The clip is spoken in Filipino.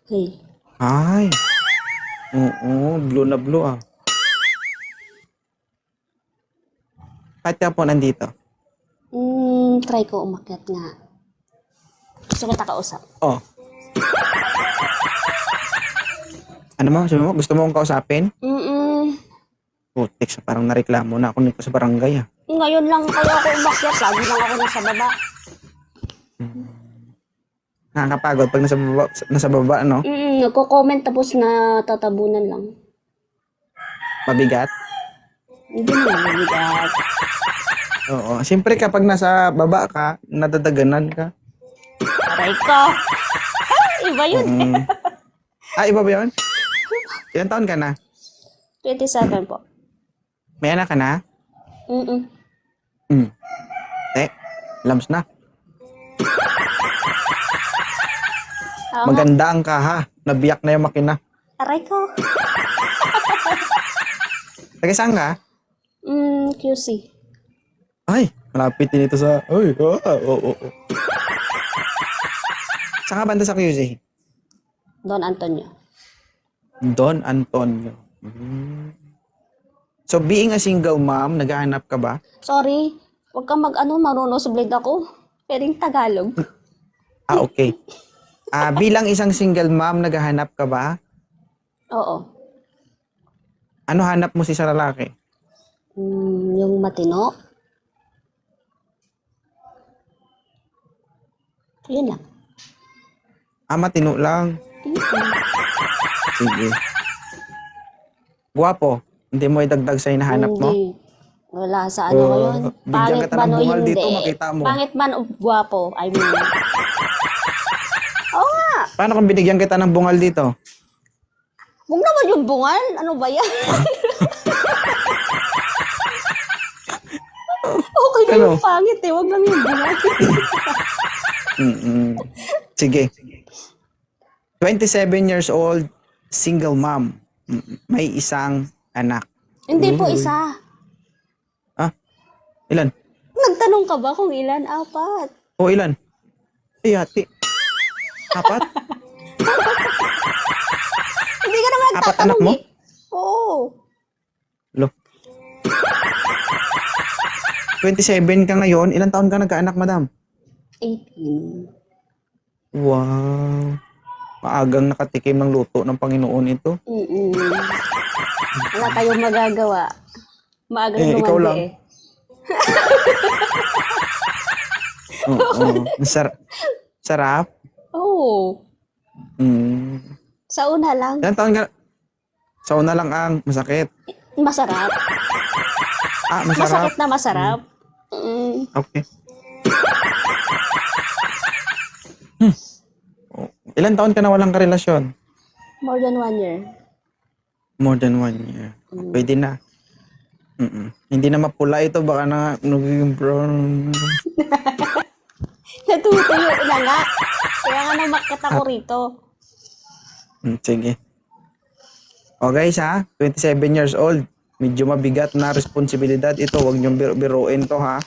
Hey. Ay. Oo, blue na blue ah. Ba't ka po nandito? Try ko umakyat nga. Gusto kita kausap. Oh. Ano mo? Sabi mo? Gusto mo akong kausapin? Putik sa parang nareklamo na ako nito sa barangay ah. Ngayon lang kaya ako umakyat. Lagi lang ako nasa baba. Nakakapagod pag nasa baba, no? Nagko-comment tapos na tatabunan lang. Mabigat. Hindi na mabigat. Oo. Siyempre kapag nasa baba ka, nadadaganan ka. Aray ko. Iba yun. Iba ba yun? Ilang taon ka na? 27 po. May anak ka na? Lams na. Maganda ang kaha. Nabiyak na yung makina. Aray ko. Taga saan ka? QC. Ay, malapit din ito sa... Ay, Saan ka banda sa QC? Don Antonio. Don Antonio. So, being a single mom, naghahanap ka ba? Sorry. Huwag kang marunong sublid ako. Pwedeng Tagalog. Okay. Bilang isang single mom, naghahanap ka ba? Oo. Ano hanap mo sa lalaki? Yung matino. Yun lang. Matino lang. Sige. Guwapo. Hindi mo idagdag sa hinahanap mo? Hindi. Wala sa ano ngayon. Bigyan Pangit kita man ng o bungal hindi. dito, makita mo. Pangit man o gwapo. I mean. Oo nga. Paano kung binigyan kita ng bungal dito? Huwag naman yung bungal. Ano ba yan? Okay na Ano? yung pangit eh. Huwag lang yung bungal. Sige. 27 years old, single mom. May isang anak. Hindi po isa. Ilan? Nagtanong ka ba kung ilan? 4. O ilan? Ati. 4? Hindi ka naman 4 nagtatanong anak mo? eh. Oo. Lo. 27 ka ngayon. Ilang taon ka nagkaanak, madam? 18. Wow. Maagang nakatikim ng luto ng Panginoon ito. Wala tayong magagawa. Maagang Ikaw lang. lumandi eh. Oo. Sarap? Oo. Sa una lang. Ilang taon ka? Sa una lang ang masakit. Masarap. Masarap. Masakit na masarap. Okay. Ilan taon ka na walang karelasyon? More than 1 year. More than 1 year. Pwede na. Hindi na mapula ito. Baka na nagiging brown. Natutuyo na nga. Kaya nga namakit ako rito. Sige. O guys 27 years old. Medyo mabigat na responsibilidad ito. Huwag niyong biruin to ha.